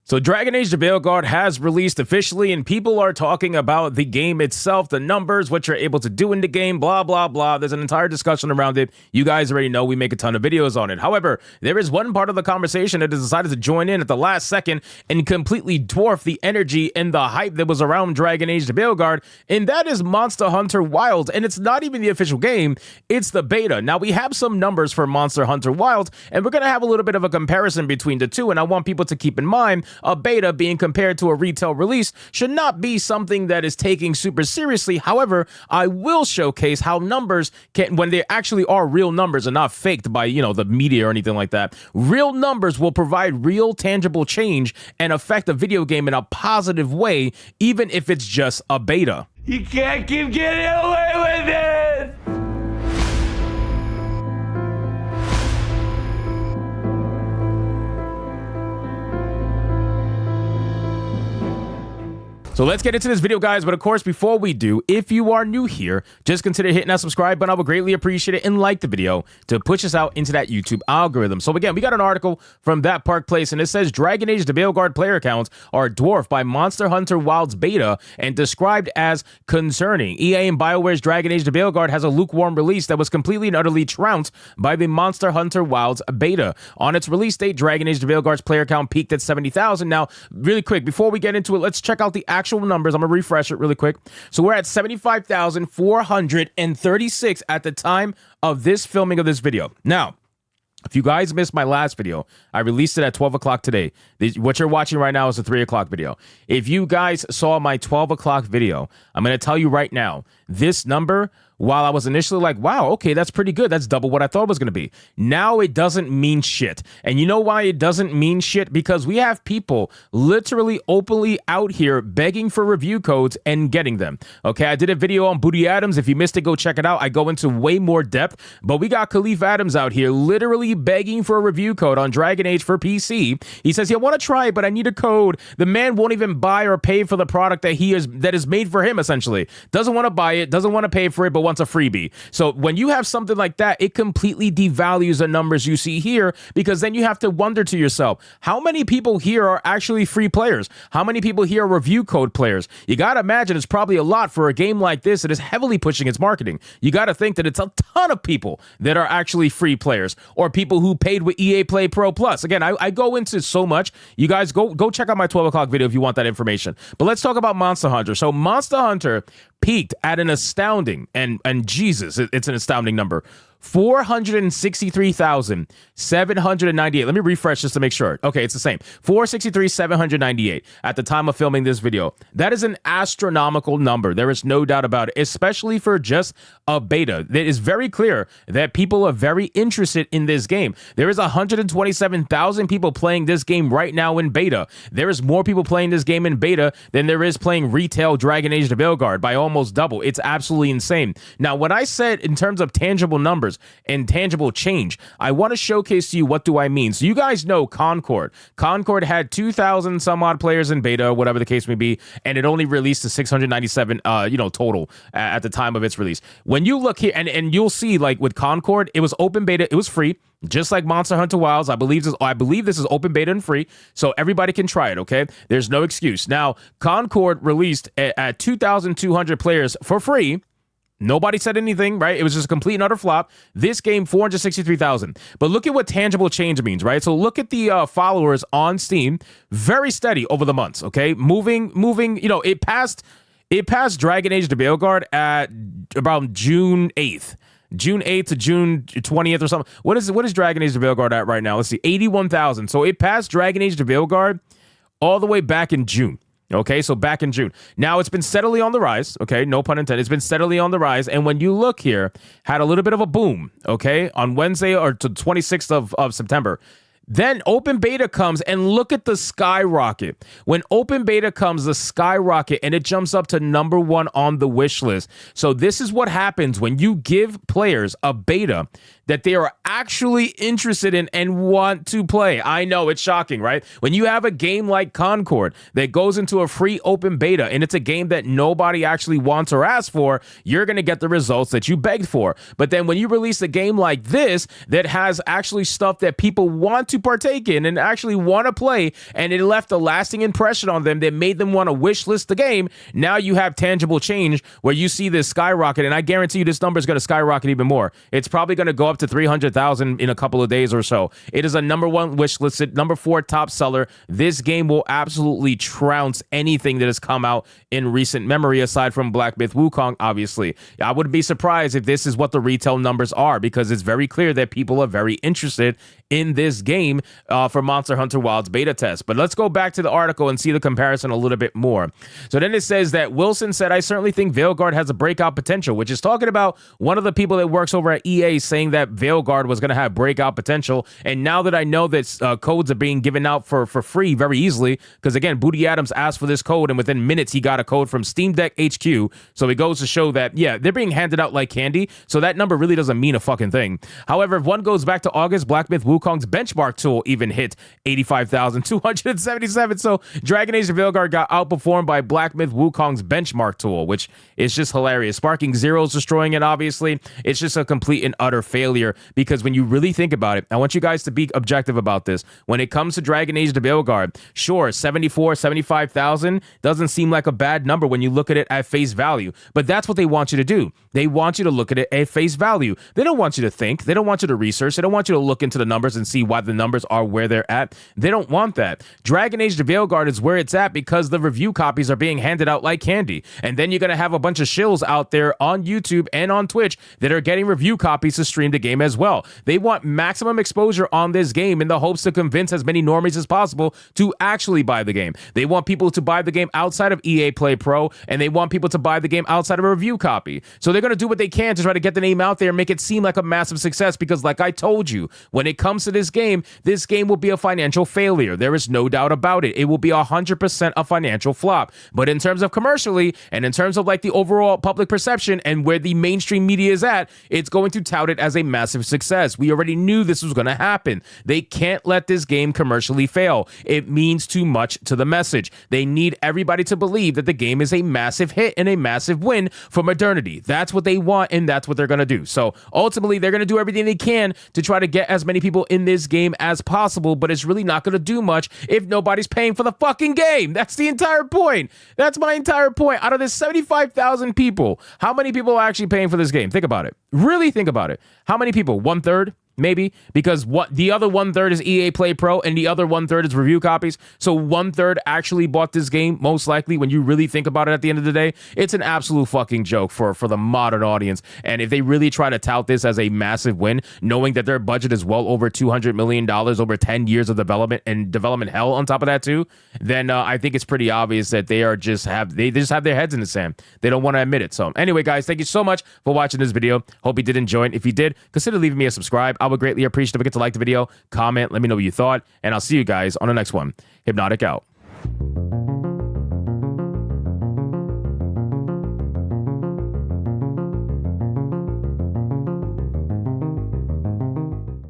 So Dragon Age: The Veilguard has released officially, and people are talking about the game itself, the numbers, what you're able to do in the game, blah, blah, blah. There's an entire discussion around it. You guys already know we make a ton of videos on it. However, there is one part of the conversation that has decided to join in at the last second and completely dwarf the energy and the hype that was around Dragon Age: The Veilguard, and that is Monster Hunter Wilds. And it's not even the official game, it's the beta. Now, we have some numbers for Monster Hunter Wilds, and we're going to have a little bit of a comparison between the two, and I want people to keep in mind a beta being compared to a retail release should not be something that is taken super seriously. However, I will showcase how numbers can, when they actually are real numbers and not faked by, the media or anything like that, real numbers will provide real tangible change and affect a video game in a positive way, even if it's just a beta. You can't keep getting away with it! So let's get into this video, guys. But of course, before we do, if you are new here, just consider hitting that subscribe button. I would greatly appreciate it, and like the video to push us out into that YouTube algorithm. So again, we got an article from That Park Place, and it says Dragon Age: The Veilguard player counts are dwarfed by Monster Hunter Wilds beta and described as concerning. EA and BioWare's Dragon Age: The Veilguard has a lukewarm release that was completely and utterly trounced by the Monster Hunter Wilds beta. On its release date, Dragon Age: The Veilguard's player count peaked at 70,000. Now, really quick, before we get into it, let's check out the actual numbers. I'm gonna refresh it really quick. So we're at 75,436 at the time of this filming of this video. Now, if you guys missed my last video, I released it at 12 o'clock today. What you're watching right now is a 3 o'clock video. If you guys saw my 12 o'clock video, I'm going to tell you right now, this number, while I was initially like, wow, okay, that's pretty good. That's double what I thought it was going to be. Now it doesn't mean shit. And you know why it doesn't mean shit? Because we have people literally openly out here begging for review codes and getting them. Okay, I did a video on Booty Adams. If you missed it, go check it out. I go into way more depth. But we got Khalif Adams out here literally begging for a review code on Dragon Age for PC. He says, yeah, I want to try it, but I need a code. The man won't even buy or pay for the product that is made for him, essentially. Doesn't want to buy it, doesn't want to pay for it, but wants a freebie. So when you have something like that, it completely devalues the numbers you see here, because then you have to wonder to yourself, how many people here are actually free players? How many people here are review code players? You got to imagine it's probably a lot for a game like this that is heavily pushing its marketing. You got to think that it's a ton of people that are actually free players, or people who paid with EA Play Pro Plus. Again, I go into so much. You guys go check out my 12 o'clock video if you want that information. But let's talk about Monster Hunter. So Monster Hunter peaked at an astounding, and Jesus, it's an astounding number, 463,798. Let me refresh just to make sure. Okay, it's the same. 463,798 at the time of filming this video. That is an astronomical number. There is no doubt about it, especially for just a beta. It is very clear that people are very interested in this game. There is 127,000 people playing this game right now in beta. There is more people playing this game in beta than there is playing retail Dragon Age: The Veilguard, by almost double. It's absolutely insane. Now, when I said in terms of tangible numbers and tangible change, I want to showcase to you what do I mean. So you guys know Concord. Concord had 2,000 some odd players in beta, whatever the case may be, and it only released to 697, total at the time of its release. When you look here, and you'll see, like with Concord, it was open beta, it was free. Just like Monster Hunter Wilds, I believe this is open beta and free, so everybody can try it, okay? There's no excuse. Now, Concord released at 2,200 players for free. Nobody said anything, right? It was just a complete and utter flop. This game, 463,000. But look at what tangible change means, right? So look at the followers on Steam. Very steady over the months, okay? Moving, it passed Dragon Age: The Veilguard at about June 8th. June 8th to June 20th or something. What is Dragon Age: The Veilguard at right now? Let's see, 81,000. So it passed Dragon Age: The Veilguard all the way back in June. Okay, so back in June. Now it's been steadily on the rise, okay, no pun intended. It's been steadily on the rise, and when you look here, had a little bit of a boom, okay, on Wednesday or to 26th of September. Then open beta comes, and look at the skyrocket. When open beta comes, the skyrocket, and it jumps up to #1 on the wish list. So this is what happens when you give players a beta that they are actually interested in and want to play. I know it's shocking, right? When you have a game like Concord that goes into a free open beta and it's a game that nobody actually wants or asks for, you're going to get the results that you begged for. But then when you release a game like this that has actually stuff that people want to partake in and actually want to play, and it left a lasting impression on them that made them want to wish list the game, now you have tangible change where you see this skyrocket, and I guarantee you this number is going to skyrocket even more. It's probably going to go up to 300,000 in a couple of days or so. It is a #1 wish listed, #4 top seller. This game will absolutely trounce anything that has come out in recent memory, aside from Black Myth Wukong, obviously. I wouldn't be surprised if this is what the retail numbers are, because it's very clear that people are very interested in this game for Monster Hunter Wilds beta test. But let's go back to the article and see the comparison a little bit more. So then it says that Wilson said, I certainly think Veilguard has a breakout potential, which is talking about one of the people that works over at EA saying that Veilguard was going to have breakout potential. And now that I know that codes are being given out for free very easily, because again, Booty Adams asked for this code and within minutes he got a code from Steam Deck HQ. So it goes to show that, yeah, they're being handed out like candy. So that number really doesn't mean a fucking thing. However, if one goes back to August, Black Myth Wukong's benchmark tool even hit 85,277. So Dragon Age of Veilguard got outperformed by Black Myth Wukong's benchmark tool, which is just hilarious. Sparking Zero's destroying it, obviously. It's just a complete and utter failure, because when you really think about it, I want you guys to be objective about this. When it comes to Dragon Age of Veilguard, sure, 74, 75,000 doesn't seem like a bad number when you look at it at face value, but that's what they want you to do. They want you to look at it at face value. They don't want you to think. They don't want you to research. They don't want you to look into the numbers and see why the numbers are where they're at. They don't want that. Dragon Age of Veilguard is where it's at because the review copies are being handed out like candy. And then you're going to have a bunch of shills out there on YouTube and on Twitch that are getting review copies to stream the game as well. They want maximum exposure on this game in the hopes to convince as many normies as possible to actually buy the game. They want people to buy the game outside of EA Play Pro, and they want people to buy the game outside of a review copy. So they're going to do what they can to try to get the name out there and make it seem like a massive success, because like I told you, when it comes to this game will be a financial failure. There is no doubt about it. It will be 100% a financial flop. But in terms of commercially, and in terms of like the overall public perception and where the mainstream media is at, it's going to tout it as a massive success. We already knew this was going to happen. They can't let this game commercially fail. It means too much to the message. They need everybody to believe that the game is a massive hit and a massive win for modernity. That's what they want, and that's what they're going to do. So ultimately, they're going to do everything they can to try to get as many people in this game as possible, but it's really not going to do much if nobody's paying for the fucking game. That's the entire point. That's my entire point. Out of this 75,000 people, how many people are actually paying for this game? Think about it. Really think about it. How many people? 1/3? Maybe, because what the other 1/3 is EA Play Pro and the other 1/3 is review copies. So 1/3 actually bought this game, most likely, when you really think about it at the end of the day. It's an absolute fucking joke for the modern audience. And if they really try to tout this as a massive win, knowing that their budget is well over $200 million over 10 years of development and development hell on top of that too, then I think it's pretty obvious that they just have their heads in the sand. They don't want to admit it. So anyway, guys, thank you so much for watching this video. Hope you did enjoy it. If you did, consider leaving me a subscribe. I would greatly appreciate it. Don't forget to like the video, comment, let me know what you thought, and I'll see you guys on the next one. Hypnotic out.